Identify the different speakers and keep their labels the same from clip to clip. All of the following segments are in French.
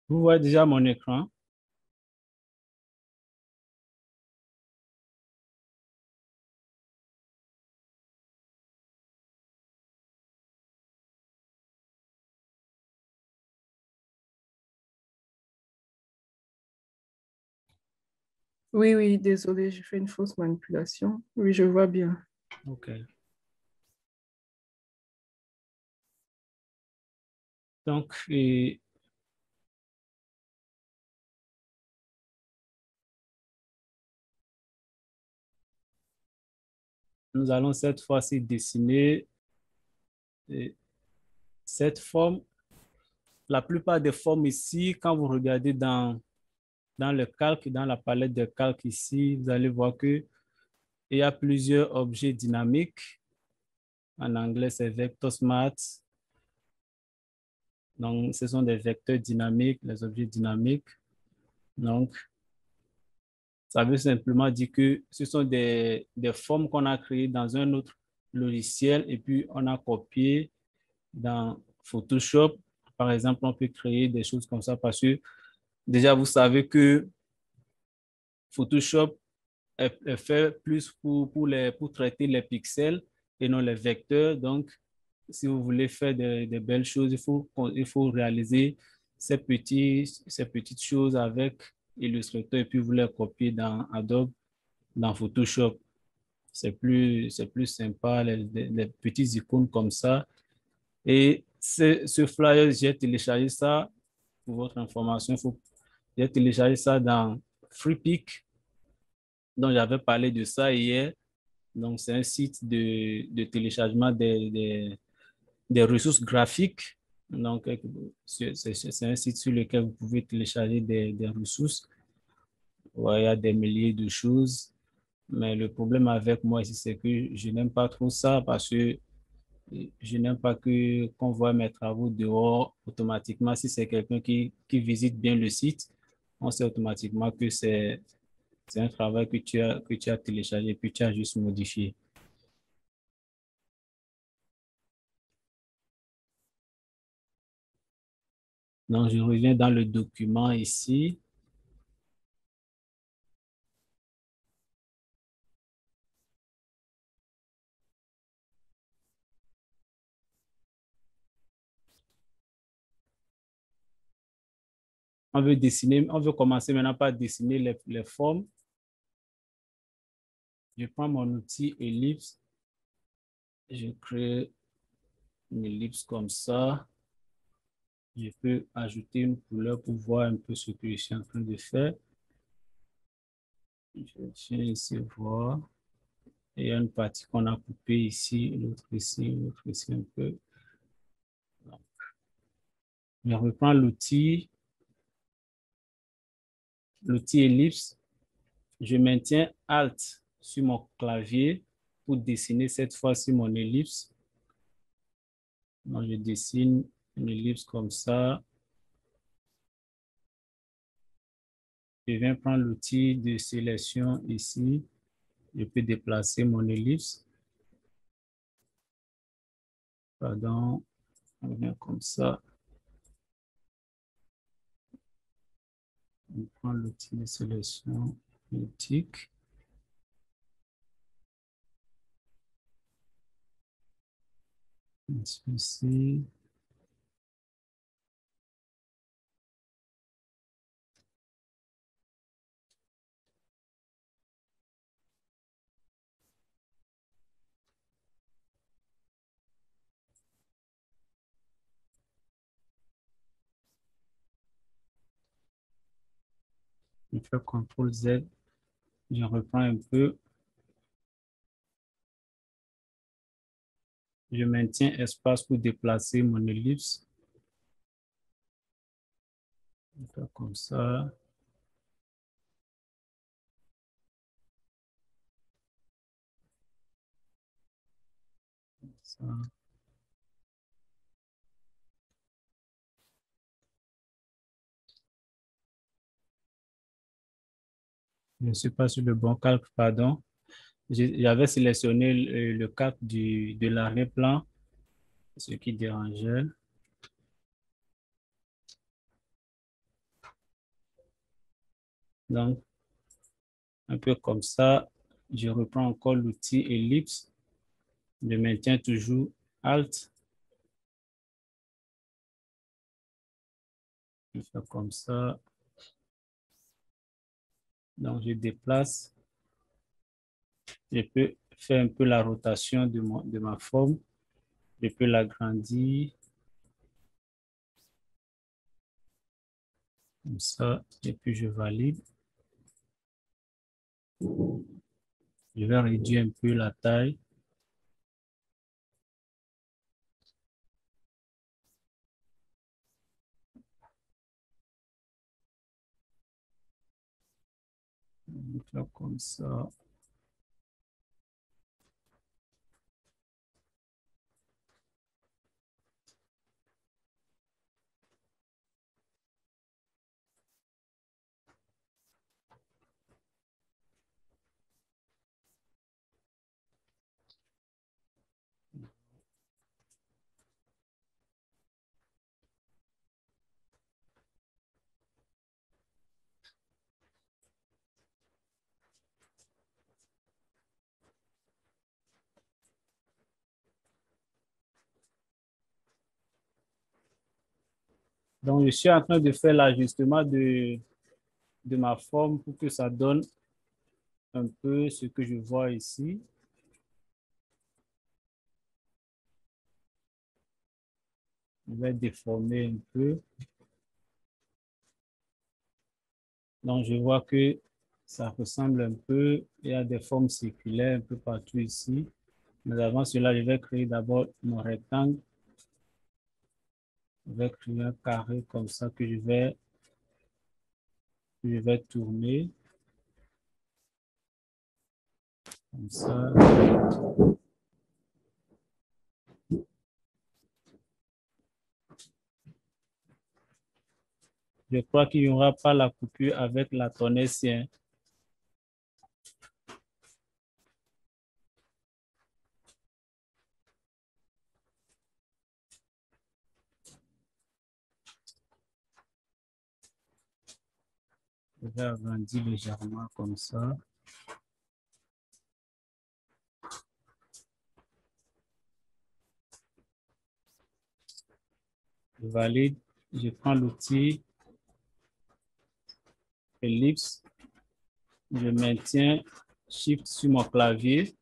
Speaker 1: Vous voyez déjà mon écran?
Speaker 2: Oui, oui, désolé, j'ai fait une fausse manipulation. Oui, je vois bien.
Speaker 1: OK. Donc, nous allons cette fois-ci dessiner euh, cette forme. La plupart des formes ici, quand vous regardez dans le calque, dans la palette de calque ici, vous allez voir que il y a plusieurs objets dynamiques. En anglais, c'est vectors maths. Donc, ce sont des vecteurs dynamiques, les objets dynamiques. Donc, ça veut simplement dire que ce sont des formes qu'on a créées dans un autre logiciel et puis on a copié dans Photoshop. Par exemple, on peut créer des choses comme ça parce que déjà, vous savez que Photoshop est fait plus pour traiter les pixels et non les vecteurs. Donc, si vous voulez faire de belles choses, il faut réaliser ces petites choses avec Illustrator et puis vous les copier dans Adobe, dans Photoshop. C'est plus sympa, les petites icônes comme ça. Et ce flyer, j'ai téléchargé ça pour votre information. J'ai téléchargé ça dans FreePic, dont j'avais parlé de ça hier. Donc, c'est un site de téléchargement des ressources graphiques. Donc, c'est un site sur lequel vous pouvez télécharger des ressources. Ouais, il y a des milliers de choses. Mais le problème avec moi ici, c'est que je n'aime pas trop ça parce que je n'aime pas qu'on voit mes travaux dehors automatiquement. Si c'est quelqu'un qui visite bien le site, on sait automatiquement que c'est un travail que tu as téléchargé puis tu as juste modifié. Donc, je reviens dans le document ici. On veut commencer maintenant par dessiner les formes. Je prends mon outil ellipse. Je crée une ellipse comme ça. Je peux ajouter une couleur pour voir un peu ce que je suis en train de faire. Je viens ici voir. Il y a une partie qu'on a coupée ici, l'autre ici un peu. Je reprends l'outil ellipse. Je maintiens Alt sur mon clavier pour dessiner cette fois-ci mon ellipse. Donc, je dessine une ellipse comme ça. Je viens prendre l'outil de sélection ici. Je peux déplacer mon ellipse. Pardon, on vient comme ça. On prend l'outil de sélection elliptique. Ici. Je fais CTRL Z. Je reprends un peu. Je maintiens espace pour déplacer mon ellipse. Je fais comme ça. Ça. Je ne suis pas sur le bon calque, pardon. J'avais sélectionné le calque de l'arrière-plan, ce qui dérangeait. Donc, un peu comme ça, je reprends encore l'outil ellipse. Je maintiens toujours Alt. Je fais comme ça. Donc, je déplace. Je peux faire un peu la rotation de ma forme. Je peux l'agrandir. Comme ça. Et puis, je valide. Je vais réduire un peu la taille. Je vais faire comme ça. Donc, je suis en train de faire l'ajustement de ma forme pour que ça donne un peu ce que je vois ici. Je vais déformer un peu. Donc, je vois que ça ressemble un peu. Il y a des formes circulaires un peu partout ici. Mais avant cela, je vais créer d'abord mon rectangle. Je vais créer un carré comme ça que je vais tourner. Comme ça. Je crois qu'il n'y aura pas la coupure avec la tournescienne. Je vais agrandir légèrement comme ça. Je valide. Je prends l'outil ellipse. Je maintiens Shift sur mon clavier.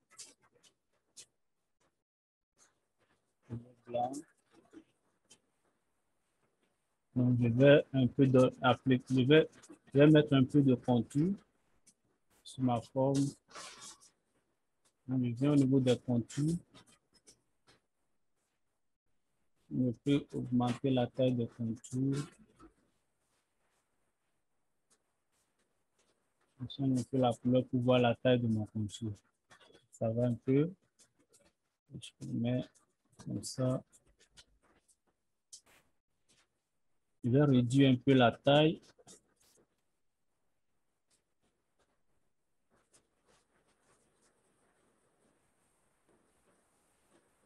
Speaker 1: Donc, je vais un peu appliquer, je vais mettre un peu de contour sur ma forme. Donc, je viens au niveau des contours. Je peux augmenter la taille des contours. Je change un peu la couleur pour voir la taille de mon contour. Ça va un peu. Je mets comme ça. Je vais réduire un peu la taille.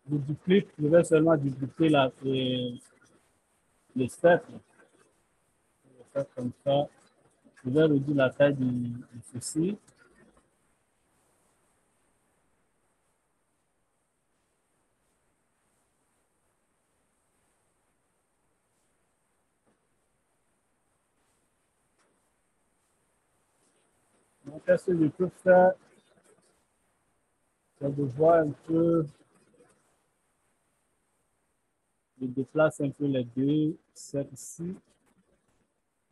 Speaker 1: Je vais seulement dupliquer les cercles. Je vais faire comme ça. Je vais réduire la taille de ceci. Donc, qu'est-ce que je peux faire? C'est de voir un peu, je déplace un peu les deux cercles ici.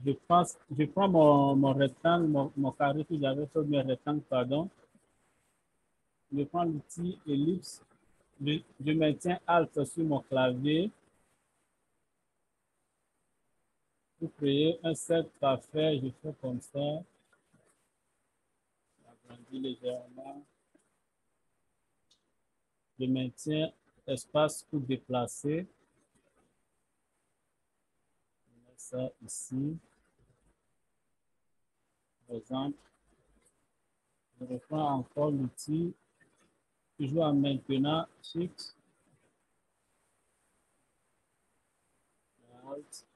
Speaker 1: Je prends mon rectangle, mon carré que j'avais fait, mes rectangles, pardon. Je prends l'outil ellipse. Je maintiens Alt sur mon clavier pour créer un cercle parfait. Je fais comme ça. J'agrandis légèrement. Je maintiens espace pour déplacer. Je mets ça ici. Par exemple, je reprends encore l'outil. Toujours en maintenant Shift. Alt.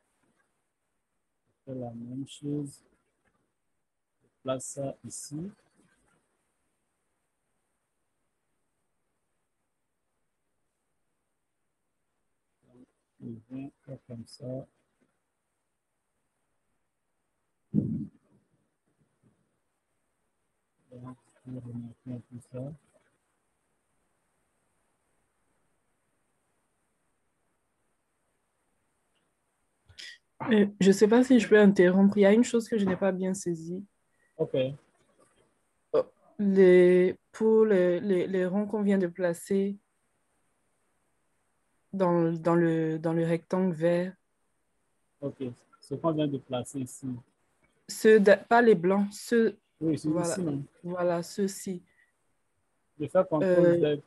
Speaker 1: Je fais la même chose. place ça ici. Je viens faire comme ça. Donc, je vais remarquer un peu ça.
Speaker 2: Je ne sais pas si je peux interrompre. Il y a une chose que je n'ai pas bien saisie.
Speaker 1: OK.
Speaker 2: Pour les ronds qu'on vient de placer dans le rectangle vert,
Speaker 1: OK. Ce qu'on vient de placer ici.
Speaker 2: pas les blancs, ceux,
Speaker 1: Oui, c'est
Speaker 2: voilà,
Speaker 1: ici, non?
Speaker 2: voilà, ceux-ci.
Speaker 1: Je fais CTRL
Speaker 2: Euh,
Speaker 1: Z.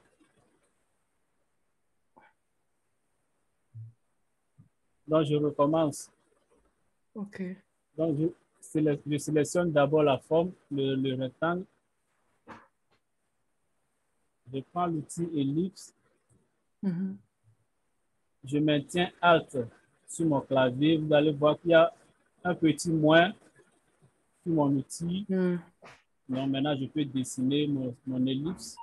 Speaker 1: Donc, je recommence.
Speaker 2: OK.
Speaker 1: Donc, je sélectionne d'abord la forme, le rectangle. Je prends l'outil ellipse.
Speaker 2: Mhm.
Speaker 1: Je maintiens Alt sur mon clavier. Vous allez voir qu'il y a un petit moins sur mon outil.
Speaker 2: Mm.
Speaker 1: Donc, maintenant, je peux dessiner mon ellipse.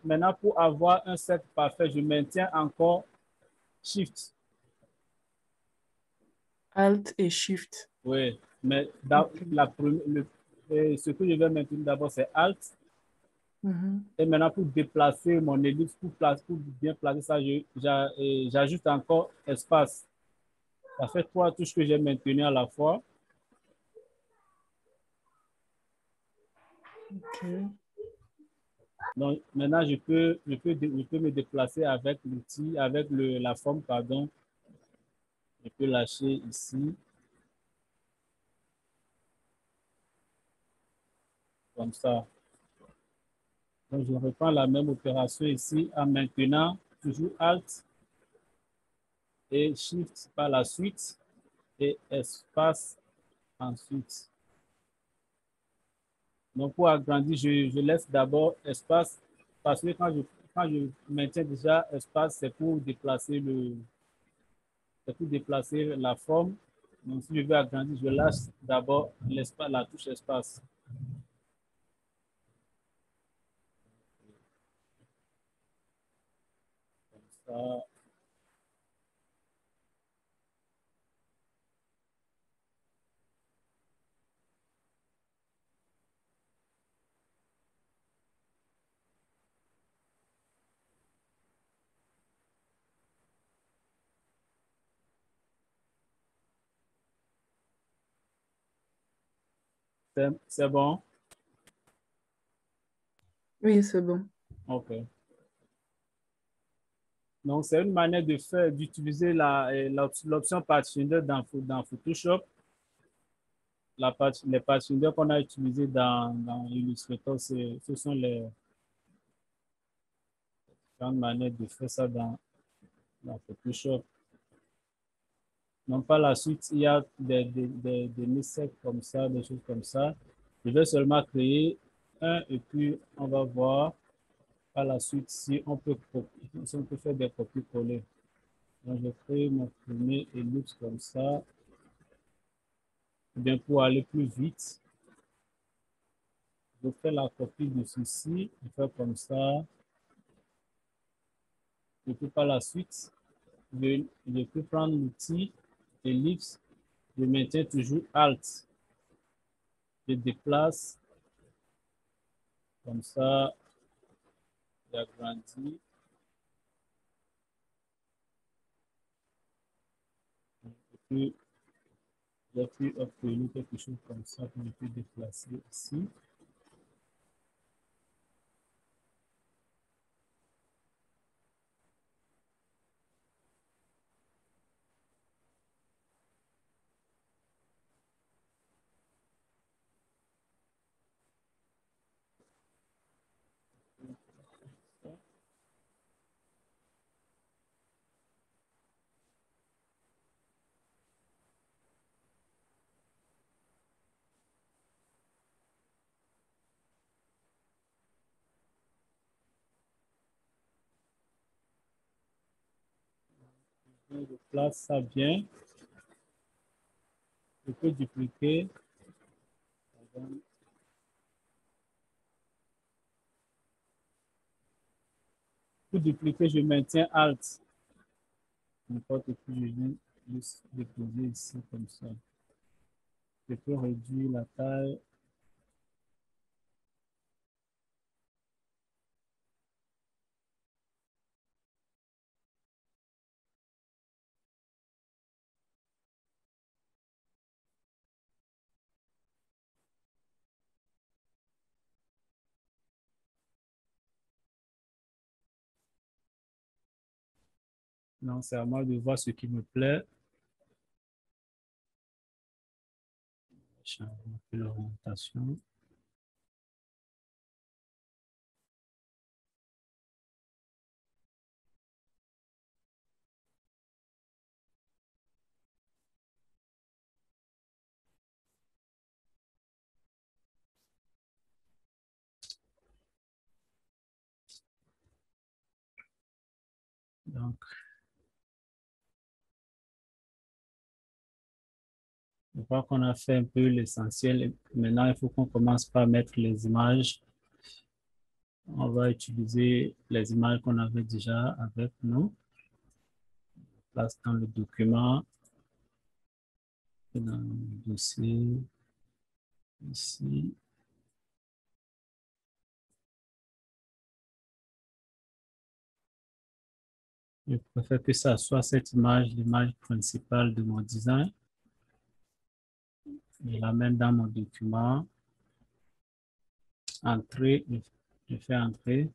Speaker 1: Maintenant, pour avoir un cercle parfait, je maintiens encore Shift.
Speaker 2: Alt et Shift.
Speaker 1: Oui, mais
Speaker 2: OK.
Speaker 1: ce que je vais maintenir d'abord, c'est Alt.
Speaker 2: Mhm.
Speaker 1: Et maintenant, pour déplacer mon ellipse, pour bien placer ça, j'ajoute encore espace. Ça fait trois touches que j'ai maintenues à la fois.
Speaker 2: OK.
Speaker 1: Donc, maintenant, je peux me déplacer avec l'outil, avec la forme, pardon. Je peux lâcher ici, comme ça. Donc, je reprends la même opération ici en maintenant toujours Alt et Shift par la suite et espace ensuite. Donc, pour agrandir, je laisse d'abord espace parce que quand je maintiens déjà espace, c'est pour déplacer la forme. Donc, si je veux agrandir, je lâche d'abord l'espace, la touche espace. Comme ça. C'est bon?
Speaker 2: Oui, c'est bon.
Speaker 1: OK. Donc, c'est une manière d'utiliser l'option partitionnaire dans Photoshop. Les partitionnaires qu'on a utilisés dans Illustrator, ce sont les grandes manières de faire ça dans Photoshop. Donc, par la suite, il y a des messages comme ça, des choses comme ça. Je vais seulement créer un et puis on va voir par la suite si on peut faire des copies-coller. Donc, je crée mon premier ellipse comme ça. Bien, pour aller plus vite, je fais la copie de ceci, je fais comme ça. Et puis par la suite, je peux prendre l'outil ellipse, je maintiens toujours Alt. Je déplace comme ça, j'agrandis. Et puis, j'ai pu obtenir quelque chose comme ça que je peux déplacer ici. Je déplace ça bien. Je peux dupliquer. Pour dupliquer, je maintiens Alt. N'importe qui, je viens juste déposer ici comme ça. Je peux réduire la taille. Non, c'est à moi de voir ce qui me plaît. Changer un peu l'orientation. Donc, je crois qu'on a fait un peu l'essentiel. Maintenant, il faut qu'on commence par mettre les images. On va utiliser les images qu'on avait déjà avec nous. Place dans le document, dans le dossier, ici. Je préfère que ça soit cette image, l'image principale de mon design. Je l'amène dans mon document. Entrée, je fais entrer.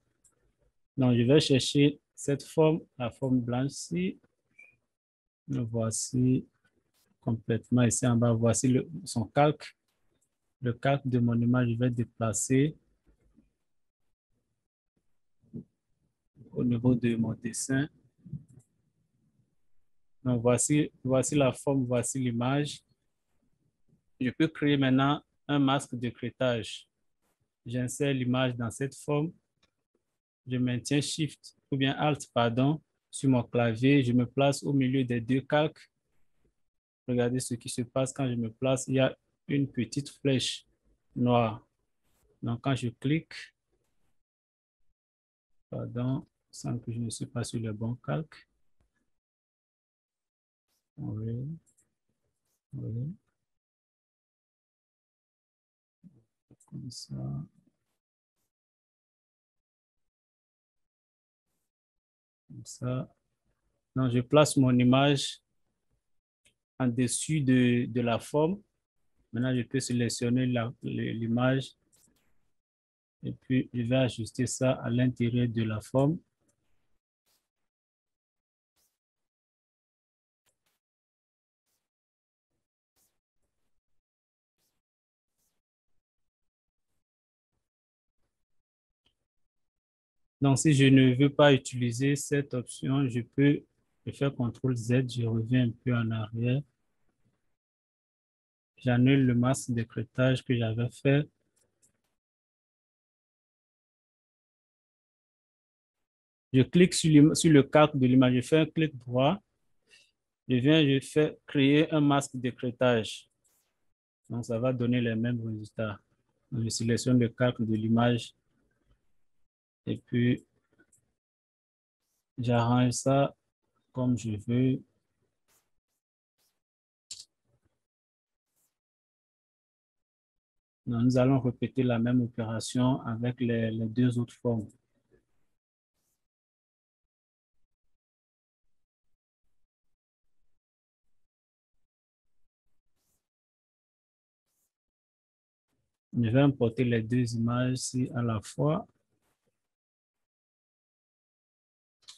Speaker 1: Donc, je vais chercher cette forme, la forme blanche-ci. Le voici complètement ici en bas. Voici son calque. Le calque de mon image, je vais déplacer au niveau de mon dessin. Donc, voici la forme, voici l'image. Je peux créer maintenant un masque de crêtage. J'insère l'image dans cette forme. Je maintiens Shift ou bien Alt, pardon, sur mon clavier. Je me place au milieu des deux calques. Regardez ce qui se passe quand je me place. Il y a une petite flèche noire. Donc, quand je clique, pardon, sans que je ne suis pas sur le bon calque. Oui, oui. Comme ça. Comme ça. Donc, je place mon image en dessus de la forme. Maintenant, je peux sélectionner l'image et puis je vais ajuster ça à l'intérieur de la forme. Donc, si je ne veux pas utiliser cette option, je peux faire CTRL Z, je reviens un peu en arrière. J'annule le masque de crêtage que j'avais fait. Je clique sur le calque de l'image, je fais un clic droit. Je fais créer un masque de crêtage. Donc, ça va donner les mêmes résultats. Donc, je sélectionne le calque de l'image et puis j'arrange ça comme je veux. Donc, nous allons répéter la même opération avec les deux autres formes. Je vais importer les deux images ici à la fois.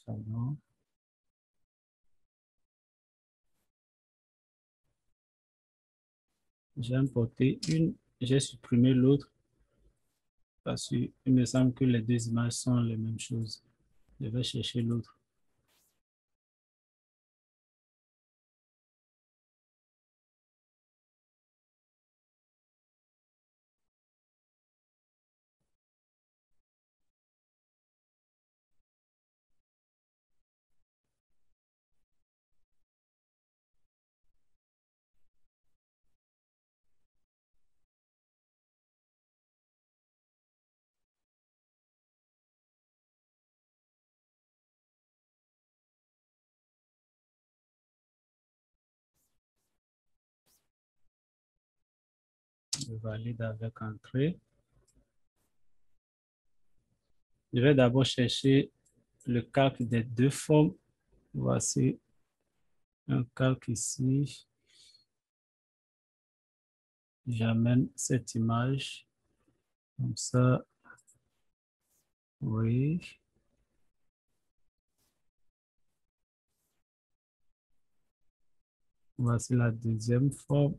Speaker 1: Pardon. J'ai importé une, j'ai supprimé l'autre parce qu'il me semble que les deux images sont les mêmes choses. Je vais chercher l'autre. Je valide avec entrée. Je vais d'abord chercher le calque des deux formes. Voici un calque ici. J'amène cette image comme ça. Oui. Voici la deuxième forme.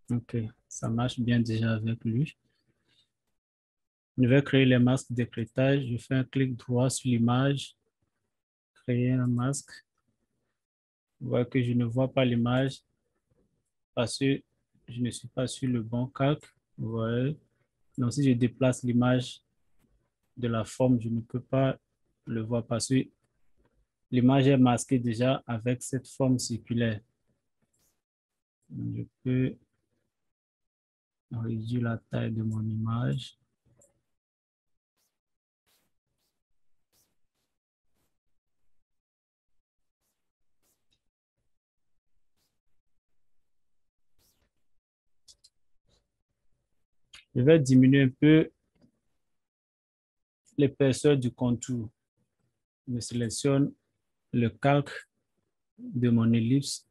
Speaker 1: OK, ça marche bien déjà avec lui. Je vais créer les masques d'écrêtage. Je fais un clic droit sur l'image, créer un masque. Vous voyez que je ne vois pas l'image parce que je ne suis pas sur le bon calque. Vous voyez. Donc, si je déplace l'image de la forme, je ne peux pas le voir parce que l'image est masquée déjà avec cette forme circulaire. Je peux réduire la taille de mon image. Je vais diminuer un peu l'épaisseur du contour. Je sélectionne le calque de mon ellipse.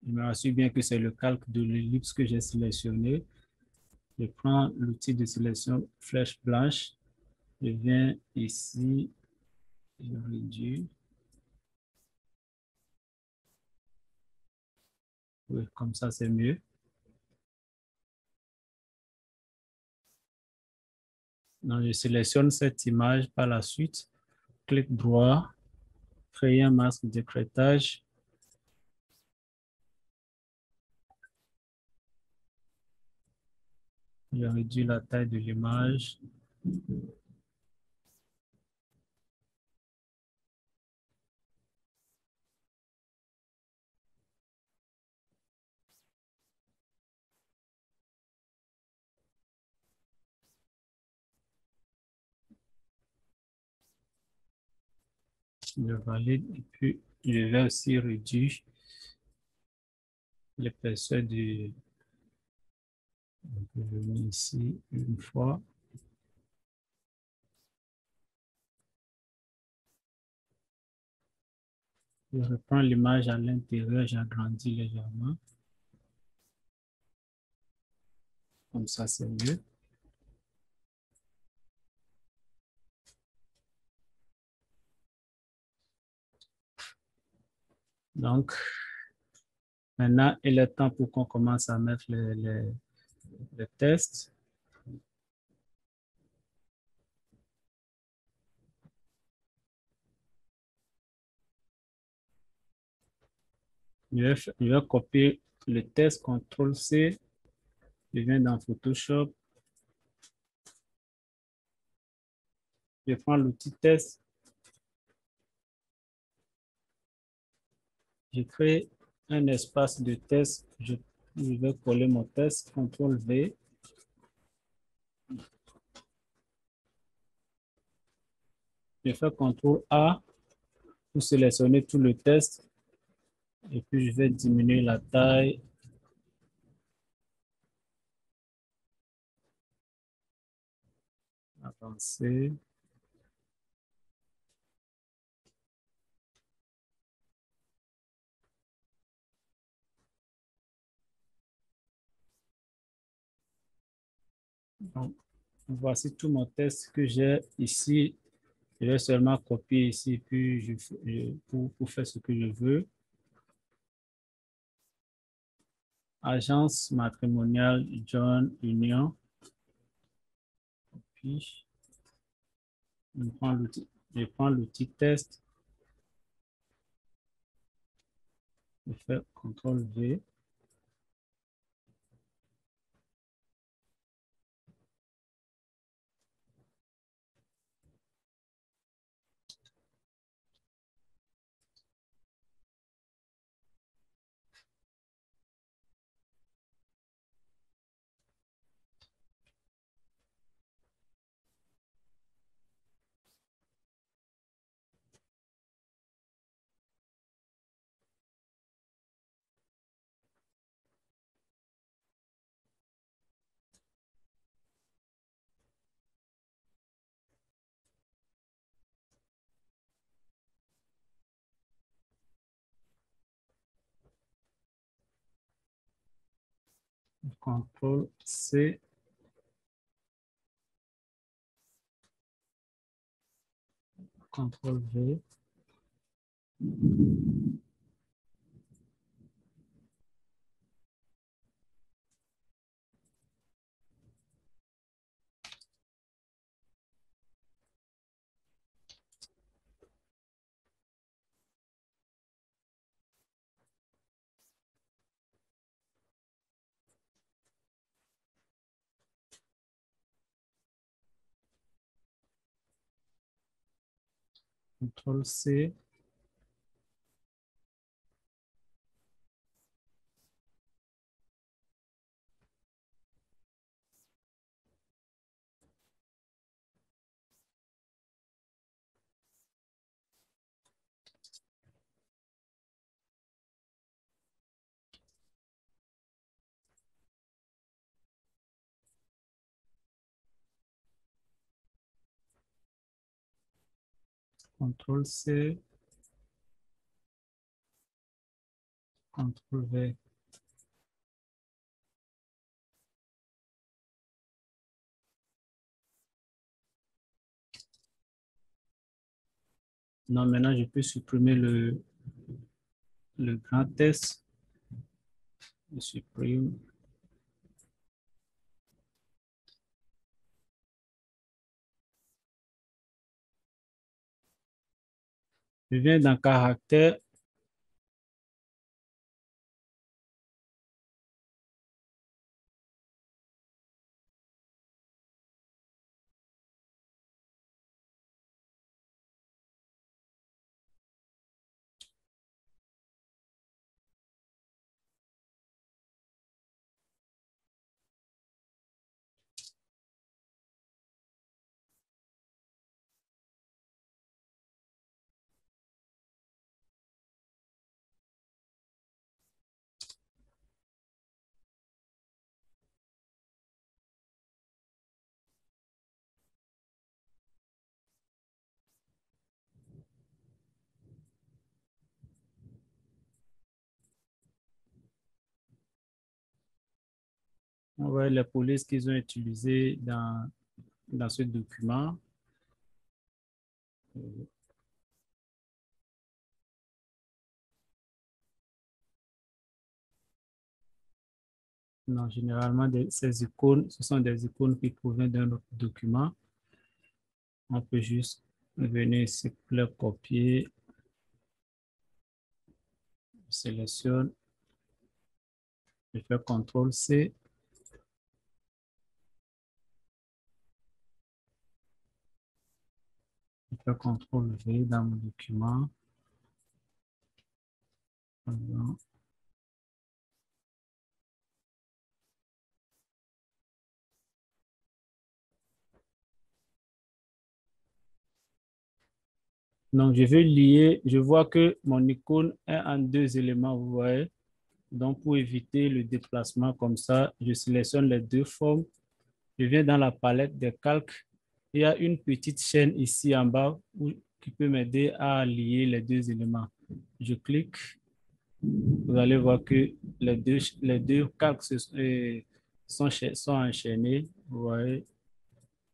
Speaker 1: Je me rassure bien que c'est le calque de l'ellipse que j'ai sélectionné. Je prends l'outil de sélection flèche blanche. Je viens ici, je réduis. Oui, comme ça, c'est mieux. Donc, je sélectionne cette image par la suite. Clic droit, créer un masque d'écrêtage. Je réduis la taille de l'image. Je valide et puis je vais aussi réduire l'épaisseur du. Je mets ici une fois. Je reprends l'image à l'intérieur, j'agrandis légèrement. Comme ça, c'est mieux. Donc, maintenant, il est temps pour qu'on commence à mettre les tests. Je vais copier le test, CTRL-C. Je viens dans Photoshop. Je prends l'outil test. Je crée un espace de test. Je vais coller mon test, CTRL-V. Je fais CTRL-A pour sélectionner tout le test. Et puis, je vais diminuer la taille. Avancer. Donc, voici tout mon test que j'ai ici. Je vais seulement copier ici, puis pour faire ce que je veux. Agence matrimoniale John Union. Puis, je prends l'outil test. Je fais CTRL-V. CTRL C. CTRL V. CTRL C. CTRL C. CTRL V. Non, maintenant, je peux supprimer le grand test. Je supprime. Je viens dans caractère. On voit les polices qu'ils ont utilisées dans ce document. Non, généralement, ces icônes, ce sont des icônes qui proviennent d'un autre document. On peut juste venir ici pour les copier. Je sélectionne. Je fais CTRL C. Je fais CTRL V dans mon document. Voilà. Donc, je vais lier, je vois que mon icône est en deux éléments, vous voyez. Donc, pour éviter le déplacement comme ça, je sélectionne les deux formes. Je viens dans la palette des calques. Il y a une petite chaîne ici en bas qui peut m'aider à lier les deux éléments. Je clique. Vous allez voir que les deux calques sont enchaînés. Vous voyez,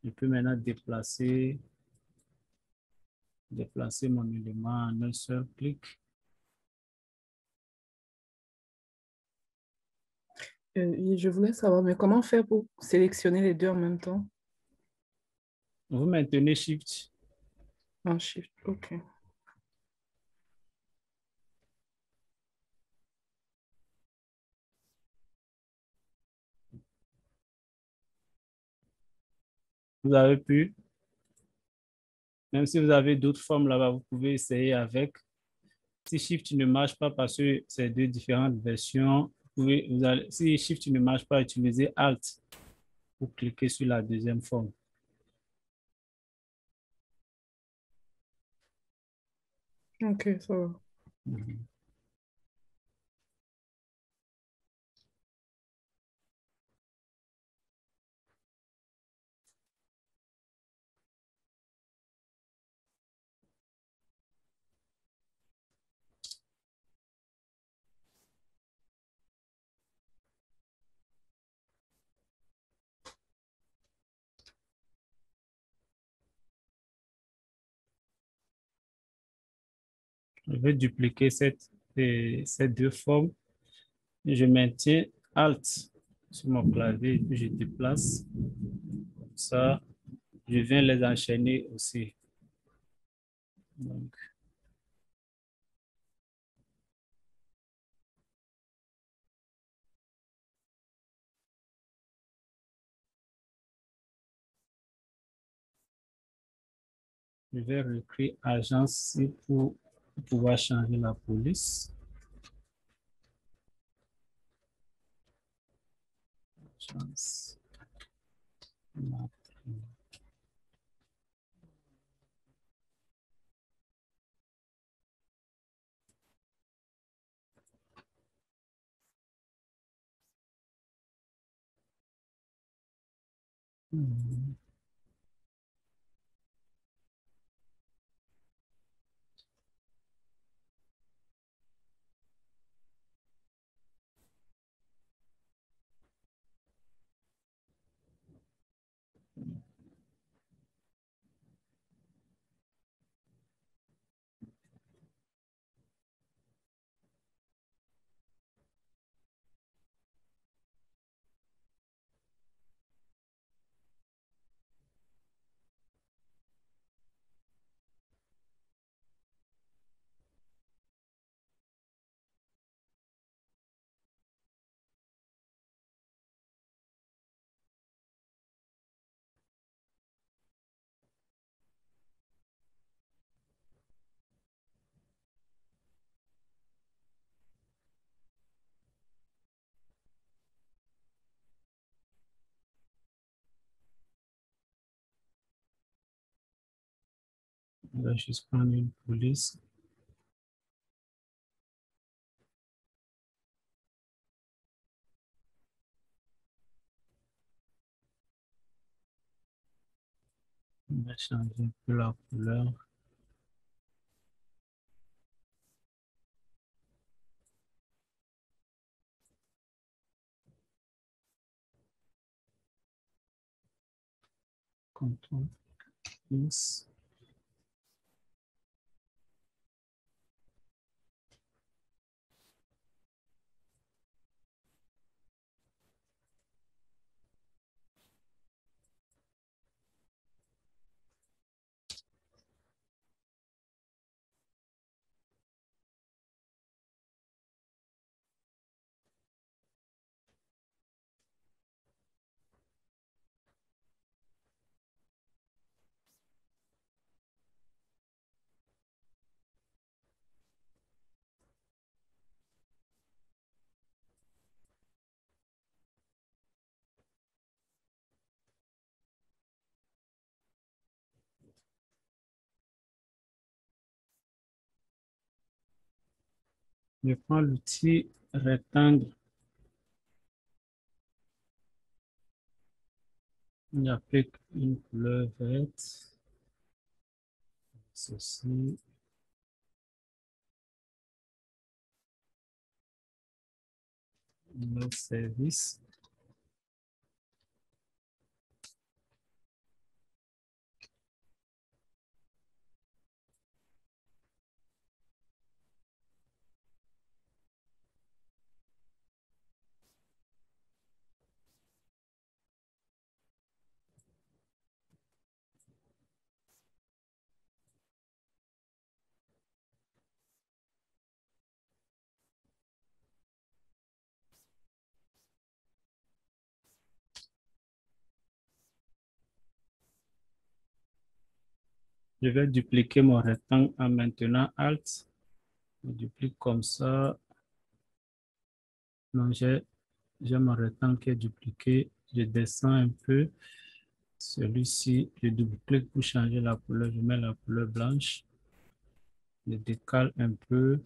Speaker 1: je peux maintenant déplacer mon élément en un seul clic.
Speaker 2: Je voulais savoir, mais comment faire pour sélectionner les deux en même temps?
Speaker 1: Vous maintenez Shift.
Speaker 2: En Shift, OK.
Speaker 1: Vous avez pu, même si vous avez d'autres formes là-bas, vous pouvez essayer avec. Si Shift ne marche pas parce que c'est deux différentes versions, si Shift ne marche pas, utilisez Alt pour cliquer sur la deuxième forme.
Speaker 2: OK, ça va.
Speaker 1: Mhm. Je vais dupliquer ces deux formes. Je maintiens Alt sur mon clavier et puis je déplace. Comme ça, je viens les enchaîner aussi. Donc, je vais réécrire agence ici pour pouvoir changer la police. Agence. Je vais juste prendre une police. Je vais changer un peu la couleur. CTRL X. Je prends l'outil rectangle. J'applique une couleur verte. Ceci. Le service. Je vais dupliquer mon rectangle en maintenant Alt. Je duplique comme ça. Donc, j'ai mon rectangle qui est dupliqué. Je descends un peu. Celui-ci, je double-clique pour changer la couleur. Je mets la couleur blanche. Je décale un peu.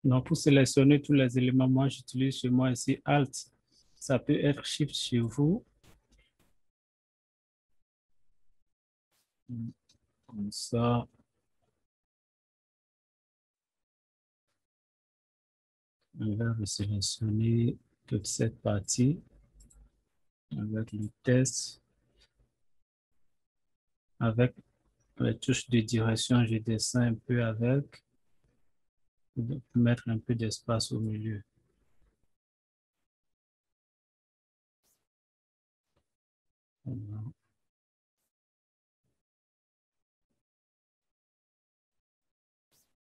Speaker 1: Donc, pour sélectionner tous les éléments, moi, j'utilise chez moi ici Alt. Ça peut être Shift chez vous. Comme ça. On va sélectionner toute cette partie avec le test. Avec les touches de direction, je descends un peu avec pour mettre un peu d'espace au milieu. Voilà.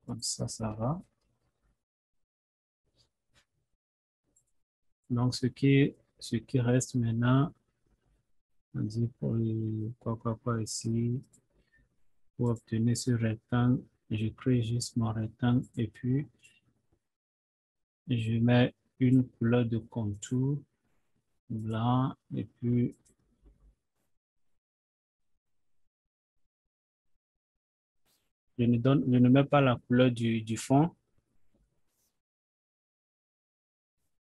Speaker 1: Comme ça va. Donc, ce qui reste maintenant, on dit pour quoi ici, pour obtenir ce rectangle, je crée juste mon rectangle et puis je mets une couleur de contour blanc et puis je ne mets pas la couleur du fond.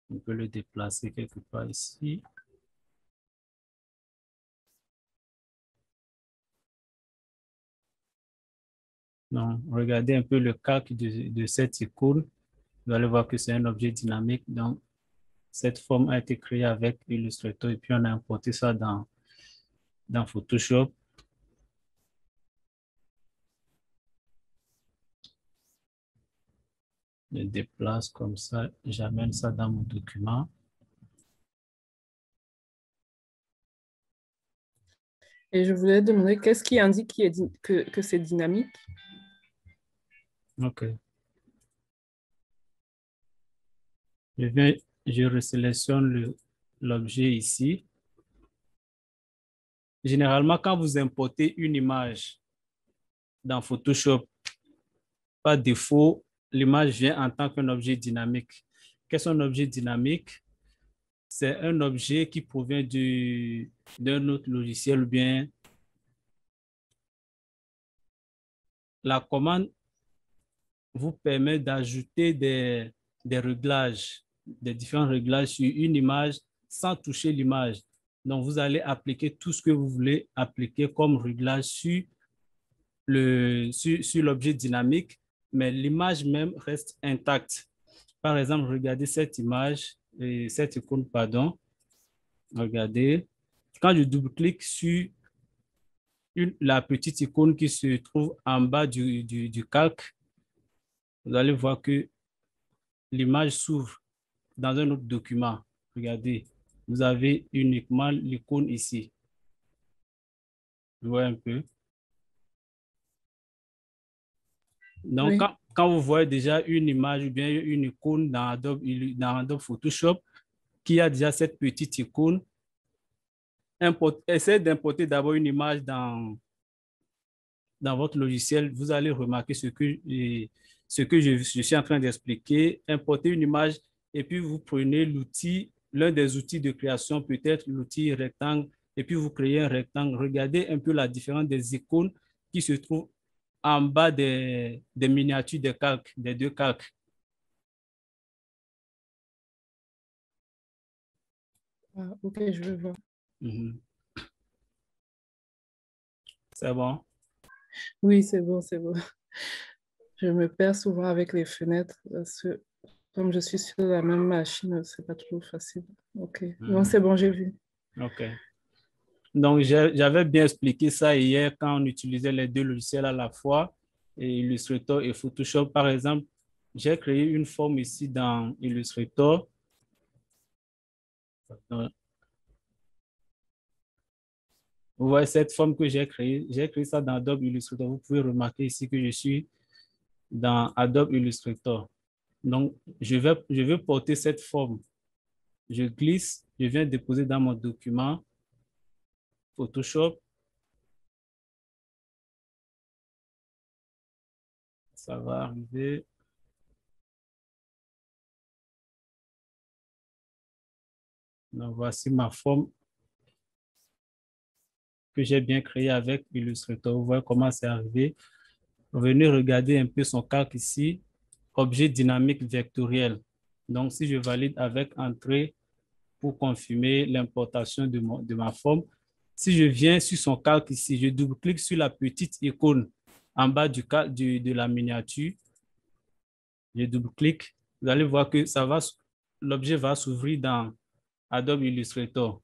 Speaker 1: On peut le déplacer quelque part ici. Donc, regardez un peu le calque de cette icône. Vous allez voir que c'est un objet dynamique. Donc, cette forme a été créée avec Illustrator et puis on a importé ça dans Photoshop. Je déplace comme ça, j'amène ça dans mon document.
Speaker 2: Et je voulais demander, qu'est-ce qui indique que c'est dynamique?
Speaker 1: OK. Je resélectionne l'objet ici. Généralement, quand vous importez une image dans Photoshop, par défaut, l'image vient en tant qu'un objet dynamique. Qu'est-ce qu'un objet dynamique? C'est un objet qui provient d'un autre logiciel ou bien la commande vous permet d'ajouter des réglages, des différents réglages sur une image sans toucher l'image. Donc, vous allez appliquer tout ce que vous voulez appliquer comme réglage sur l'objet dynamique, mais l'image même reste intacte. Par exemple, regardez cette image, cette icône, pardon. Regardez. Quand je double-clique sur la petite icône qui se trouve en bas du calque, vous allez voir que l'image s'ouvre dans un autre document. Regardez, vous avez uniquement l'icône ici. Vous voyez un peu. Donc,
Speaker 2: Oui.
Speaker 1: quand vous voyez déjà une image ou bien une icône dans Adobe Photoshop qui a déjà cette petite icône, essayez d'importer d'abord une image dans votre logiciel. Vous allez remarquer ce que je suis en train d'expliquer. Importez une image et puis vous prenez l'un des outils de création, peut-être l'outil rectangle, et puis vous créez un rectangle. Regardez un peu la différence des icônes qui se trouvent en bas des miniatures des calques, des deux calques.
Speaker 2: Ah, ok, je vais voir.
Speaker 1: Mhm. C'est bon?
Speaker 2: Oui, c'est bon, c'est bon. Je me perds souvent avec les fenêtres parce que comme je suis sur la même machine, c'est pas toujours facile. Ok, non,
Speaker 1: Mhm.
Speaker 2: c'est bon, j'ai vu.
Speaker 1: OK. Donc, j'avais bien expliqué ça hier quand on utilisait les deux logiciels à la fois, et Illustrator et Photoshop. Par exemple, j'ai créé une forme ici dans Illustrator. Vous voyez cette forme que j'ai créé ça dans Adobe Illustrator. Vous pouvez remarquer ici que je suis dans Adobe Illustrator. Donc, je vais porter cette forme. Je glisse, je viens déposer dans mon document Photoshop. Ça va arriver. Donc, voici ma forme que j'ai bien créée avec Illustrator. Vous voyez comment c'est arrivé. Venez regarder un peu son calque ici. objet dynamique vectoriel. Donc, si je valide avec entrée pour confirmer l'importation de ma forme, si je viens sur son calque ici, je double-clique sur la petite icône en bas de la miniature, je double-clique, vous allez voir que l'objet va s'ouvrir dans Adobe Illustrator.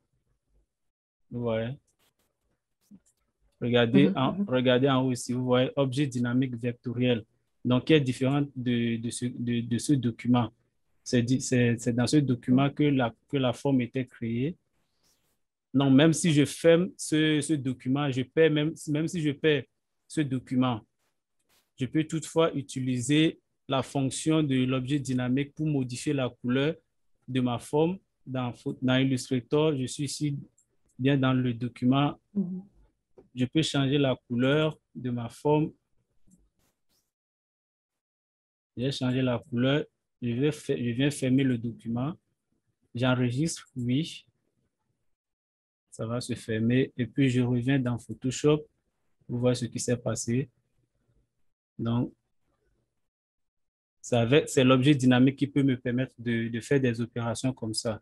Speaker 1: Vous voyez? Regardez en haut ici, vous voyez objet dynamique vectoriel. Donc, qui est différent de ce document. C'est dans ce document que la forme était créée. Donc, même si je ferme ce document, même si je perds ce document, je peux toutefois utiliser la fonction de l'objet dynamique pour modifier la couleur de ma forme. Dans Illustrator, je suis ici bien dans le document. Je peux changer la couleur de ma forme. J'ai changé la couleur. Je viens fermer le document. J'enregistre, oui. Ça va se fermer. Et puis, je reviens dans Photoshop. Vous voyez ce qui s'est passé. Donc, c'est l'objet dynamique qui peut me permettre de faire des opérations comme ça.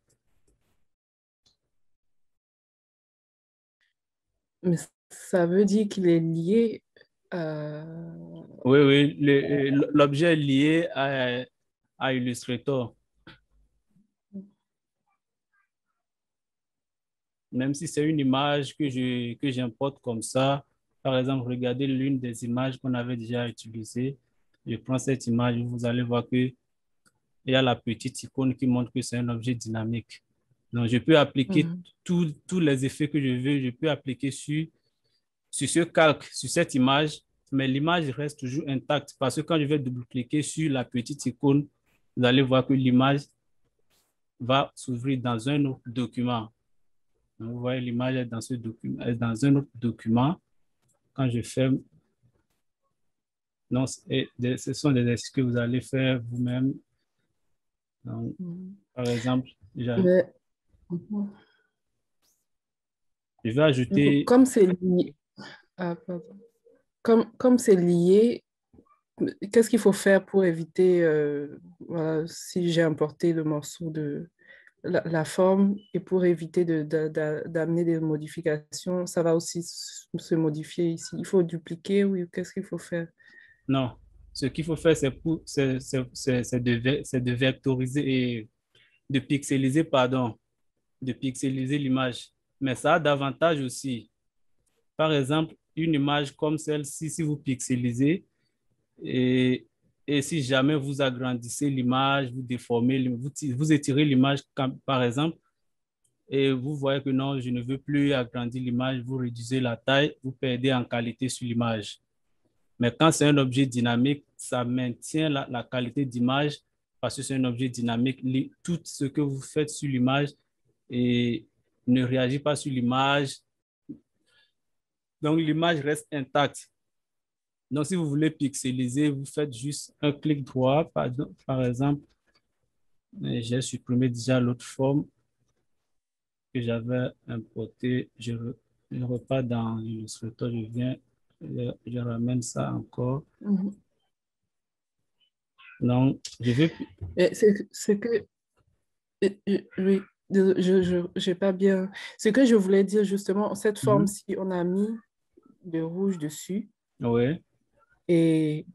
Speaker 2: Mais ça veut dire qu'il est lié
Speaker 1: Oui, l'objet est lié à Illustrator. Même si c'est une image que j'importe comme ça, par exemple, regardez l'une des images qu'on avait déjà utilisées. Je prends cette image, vous allez voir qu'il y a la petite icône qui montre que c'est un objet dynamique. Donc, je peux appliquer tous les effets que je veux, je peux appliquer sur ce calque, sur cette image, mais l'image reste toujours intacte parce que quand je vais double-cliquer sur la petite icône, vous allez voir que l'image va s'ouvrir dans un autre document. Donc, vous voyez, l'image est dans dans un autre document. Quand je ferme, non, ce sont des exercices que vous allez faire vous-même. Par exemple, je vais ajouter...
Speaker 2: Comme c'est lié, comme c'est lié, qu'est-ce qu'il faut faire pour éviter, voilà, si j'ai importé le morceau de la forme et pour éviter d'amener des modifications, ça va aussi se modifier ici. Il faut dupliquer ou qu'est-ce qu'il faut faire?
Speaker 1: Non, ce qu'il faut faire, c'est de vectoriser et de pixeliser, pardon, de pixeliser l'image. Mais ça a davantage aussi. Par exemple, une image comme celle-ci, si vous pixelisez et si jamais vous agrandissez l'image, vous déformez, vous étirez l'image, par exemple, et vous voyez que non, je ne veux plus agrandir l'image, vous réduisez la taille, vous perdez en qualité sur l'image. Mais quand c'est un objet dynamique, ça maintient la qualité d'image parce que c'est un objet dynamique. Tout ce que vous faites sur l'image ne réagit pas sur l'image. Donc, l'image reste intacte. Donc, si vous voulez pixeliser, vous faites juste un clic droit. Par exemple, j'ai supprimé déjà l'autre forme que j'avais importée. Je repars dans Illustrator, je ramène ça encore. Donc, je vais...
Speaker 2: C'est que... Oui, je n'ai pas bien... Ce que je voulais dire justement, cette forme-ci, on a mis de rouge dessus.
Speaker 1: Oui.
Speaker 2: Et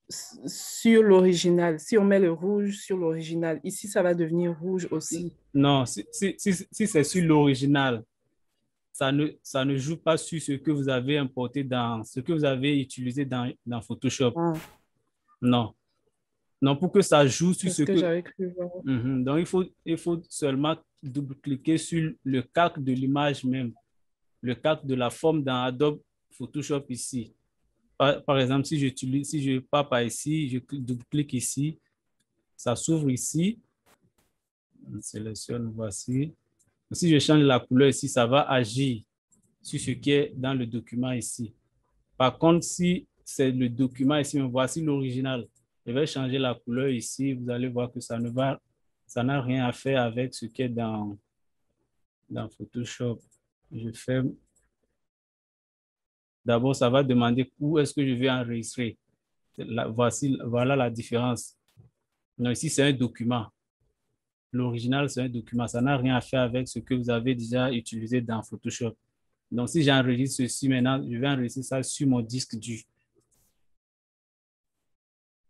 Speaker 2: sur l'original, si on met le rouge sur l'original, ici, ça va devenir rouge aussi.
Speaker 1: Non, si c'est sur l'original, ça ne joue pas sur ce que vous avez importé ce que vous avez utilisé dans Photoshop. Non. Non, pour que ça joue sur ce que
Speaker 2: j'avais cru voir.
Speaker 1: Donc, il faut seulement double-cliquer sur le calque de l'image même, le calque de la forme dans Adobe Photoshop ici. Par exemple, si je pars par ici, je double-clique ici, ça s'ouvre ici. On sélectionne, voici. Si je change la couleur ici, ça va agir sur ce qui est dans le document ici. Par contre, si c'est le document ici, voici l'original. Je vais changer la couleur ici. Vous allez voir que ça n'a rien à faire avec ce qui est dans Photoshop. Je ferme. D'abord, ça va demander où est-ce que je vais enregistrer. Voilà la différence. Non, ici, c'est un document. L'original, c'est un document. Ça n'a rien à faire avec ce que vous avez déjà utilisé dans Photoshop. Donc, si j'enregistre ceci maintenant, je vais enregistrer ça sur mon disque dur.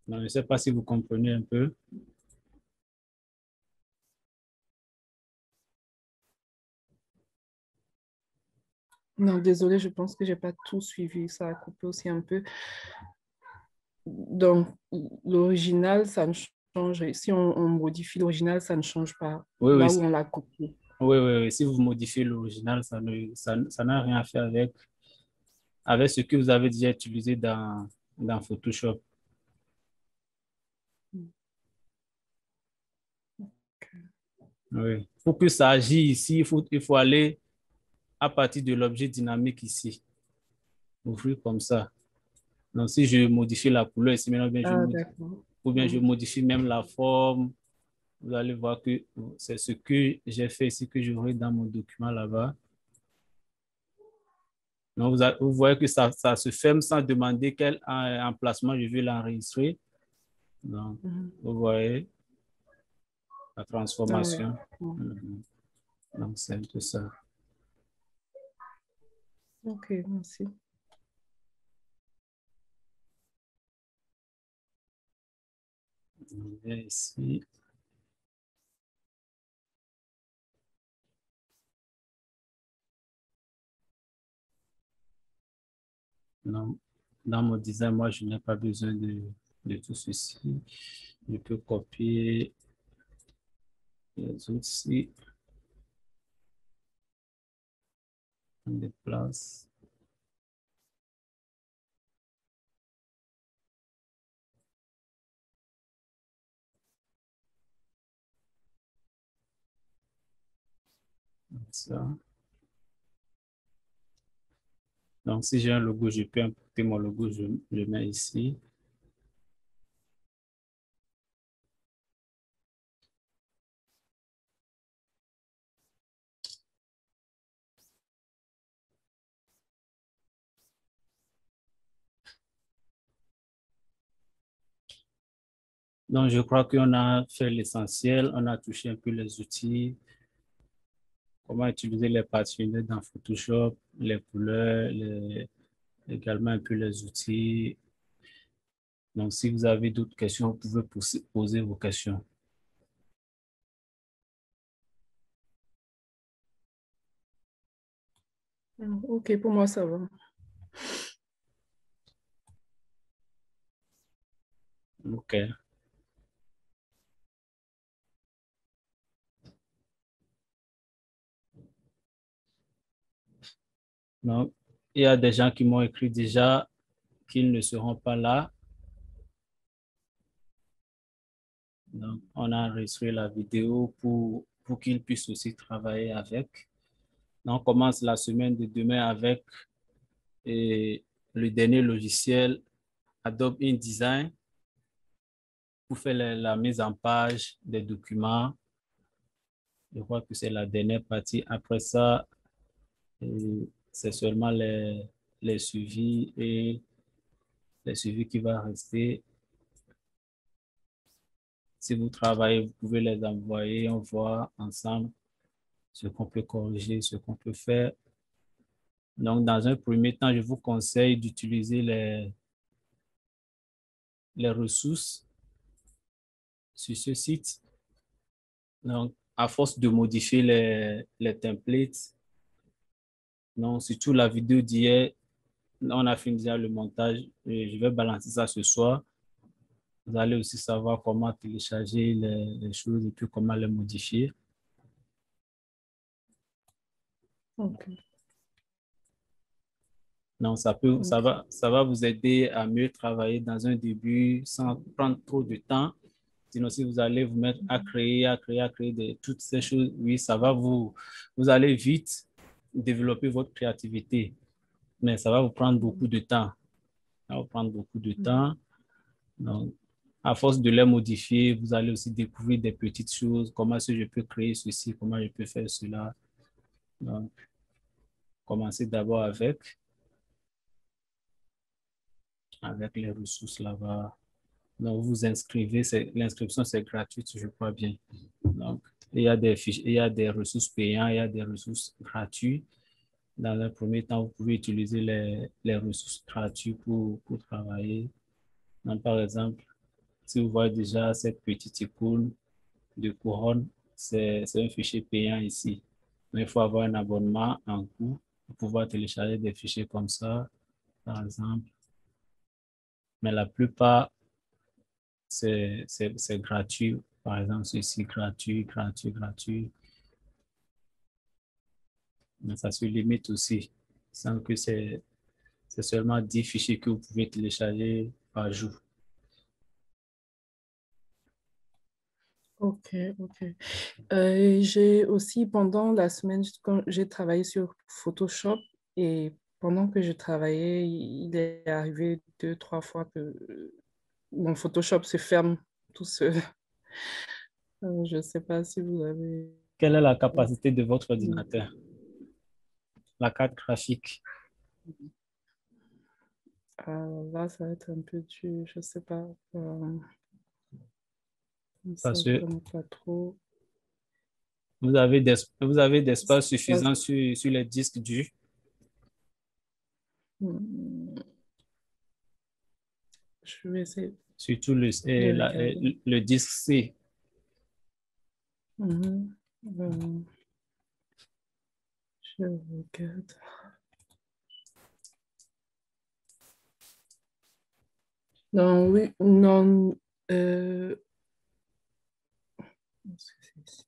Speaker 1: Donc, je ne sais pas si vous comprenez un peu.
Speaker 2: Non, désolé, je pense que j'ai pas tout suivi. Ça a coupé aussi un peu. Donc, l'original, ça ne change. Si on modifie l'original, ça ne change pas
Speaker 1: Oui, oui,
Speaker 2: là où on l'a copié.
Speaker 1: oui, oui, oui. Si vous modifiez l'original, ça n'a rien à faire avec ce que vous avez déjà utilisé dans Photoshop. Oui. Pour que ça agisse ici, il faut aller à partir de l'objet dynamique ici. Ouvrir comme ça. Donc, si je modifie la couleur ici, maintenant,
Speaker 2: Ah, d'accord.
Speaker 1: ou bien je modifie même la forme, vous allez voir que c'est ce que j'ai fait ici que j'aurai dans mon document là-bas. Donc, vous voyez que ça se ferme sans demander quel emplacement je vais l'enregistrer. Donc,
Speaker 2: Mhm.
Speaker 1: vous voyez la
Speaker 2: Ah, ouais.
Speaker 1: transformation.
Speaker 2: Bon.
Speaker 1: Mhm. Donc, c'est un peu ça.
Speaker 2: Ok, merci.
Speaker 1: On vient ici. Non. Dans mon design, moi, je n'ai pas besoin de tout ceci. Je peux copier les outils, on déplace. Comme ça. Donc, si j'ai un logo, je peux importer mon logo, je le mets ici. Donc, je crois qu'on a fait l'essentiel. On a touché un peu les outils, comment utiliser les partitions dans Photoshop, les couleurs, également un peu les outils. Donc, si vous avez d'autres questions, vous pouvez poser vos questions.
Speaker 2: Ok, pour moi, ça va.
Speaker 1: OK. Donc, il y a des gens qui m'ont écrit déjà qu'ils ne seront pas là. Donc, on a enregistré la vidéo pour qu'ils puissent aussi travailler avec. Donc, on commence la semaine de demain avec le dernier logiciel Adobe InDesign pour faire la mise en page des documents. Je crois que c'est la dernière partie. Après ça, c'est seulement les suivis et les suivis qui vont rester. Si vous travaillez, vous pouvez les envoyer. On voit ensemble ce qu'on peut corriger, ce qu'on peut faire. Donc, dans un premier temps, je vous conseille d'utiliser les ressources sur ce site. Donc, à force de modifier les templates, donc surtout la vidéo d'hier, on a fini déjà le montage et je vais balancer ça ce soir. Vous allez aussi savoir comment télécharger les choses et puis comment les modifier.
Speaker 2: Ok.
Speaker 1: Donc,
Speaker 2: Ok.
Speaker 1: ça va vous aider à mieux travailler dans un début sans prendre trop de temps. Sinon, si vous allez vous mettre à créer toutes ces choses, oui, vous allez vite développer votre créativité, mais ça va vous prendre beaucoup de temps. Ça va vous prendre beaucoup de temps. Donc, à force de les modifier, vous allez aussi découvrir des petites choses. Comment est-ce que je peux créer ceci? Comment je peux faire cela? Donc, commencez d'abord avec les ressources là-bas. Donc, vous vous inscrivez, l'inscription, c'est gratuite, je crois bien. Donc, il y a des fiches, il y a des ressources payantes, il y a des ressources gratuites. Dans le premier temps, vous pouvez utiliser les ressources gratuites pour travailler. Donc, par exemple, si vous voyez déjà cette petite icône de couronne, c'est un fichier payant ici. Mais il faut avoir un abonnement en cours pour pouvoir télécharger des fichiers comme ça, par exemple. Mais la plupart, c'est gratuit. Par exemple, ceci, gratuit, gratuit, gratuit. Mais ça se limite aussi, sans que c'est seulement 10 fichiers que vous pouvez télécharger par jour.
Speaker 2: Ok, ok. J'ai aussi, pendant la semaine, quand j'ai travaillé sur Photoshop et pendant que je travaillais, il est arrivé 2, 3 fois que mon Photoshop se ferme tout seul. Je ne sais pas si vous avez...
Speaker 1: Quelle est la capacité de votre ordinateur? La carte graphique?
Speaker 2: Là, ça va être un peu dur, je ne sais pas. Ça,
Speaker 1: Parce
Speaker 2: je ne
Speaker 1: que
Speaker 2: connais pas trop.
Speaker 1: vous avez d'espace suffisant sur les disques durs,
Speaker 2: Hmm, Je vais essayer
Speaker 1: surtout
Speaker 2: de regarder.
Speaker 1: le disque C.
Speaker 2: Mhm. Je regarde. Non, oui, non. Est-ce que c'est ici?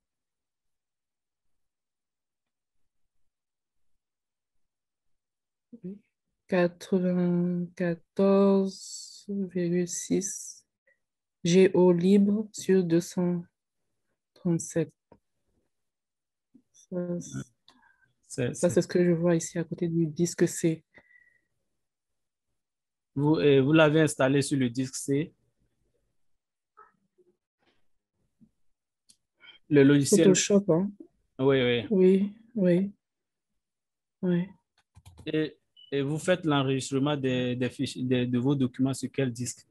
Speaker 2: Oui. 94,6 GO libre sur 237. Ça,
Speaker 1: C'est-
Speaker 2: c'est ce que je vois ici à côté du disque C.
Speaker 1: vous l'avez installé sur le disque C. Le logiciel,
Speaker 2: Photoshop, hein?
Speaker 1: oui, oui.
Speaker 2: Oui, oui, oui.
Speaker 1: Et, et vous faites l'enregistrement des fichiers, de vos documents sur quel disque?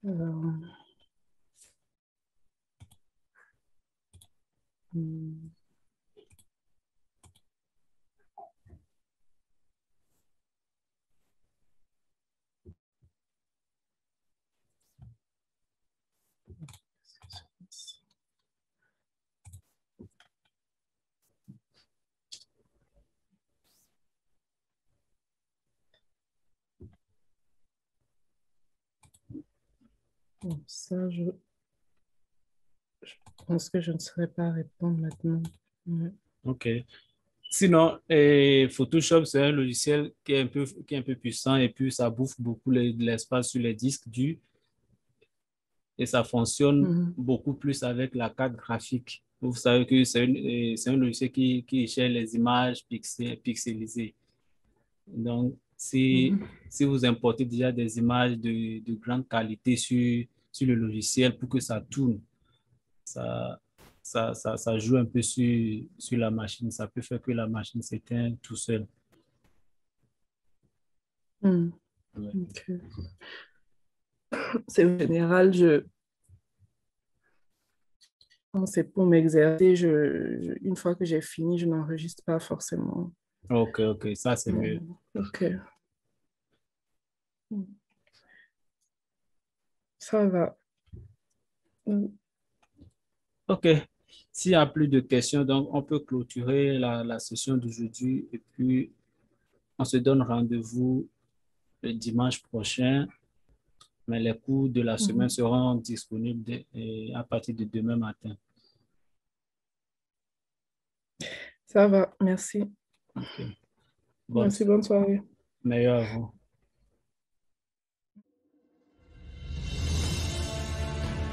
Speaker 2: Euh, hmm, bon, ça, je pense que je ne saurais pas répondre maintenant. Ouais.
Speaker 1: OK. Sinon, Photoshop, c'est un logiciel qui est un peu puissant et puis ça bouffe beaucoup de l'espace sur les disques durs et ça fonctionne
Speaker 2: Mhm,
Speaker 1: beaucoup plus avec la carte graphique. Vous savez que c'est un logiciel qui gère les images pixelisées. Donc,
Speaker 2: mhm,
Speaker 1: si vous importez déjà des images de grande qualité sur le logiciel pour que ça tourne, ça, ça joue un peu sur la machine. Ça peut faire que la machine s'éteint tout seul.
Speaker 2: mhm.
Speaker 1: Ouais.
Speaker 2: Ok. C'est en général, quand c'est pour m'exercer, une fois que j'ai fini, je n'enregistre pas forcément.
Speaker 1: OK, OK, ça c'est mieux.
Speaker 2: Ok, ça va. Mm.
Speaker 1: OK. S'il n'y a plus de questions, donc on peut clôturer la session d'aujourd'hui et puis on se donne rendez-vous le dimanche prochain, mais les cours de la semaine
Speaker 2: Mhm.
Speaker 1: seront disponibles à partir de demain matin.
Speaker 2: Ça va, merci.
Speaker 1: OK. Bonne,
Speaker 2: Merci, bonne soirée.
Speaker 1: meilleure à vous.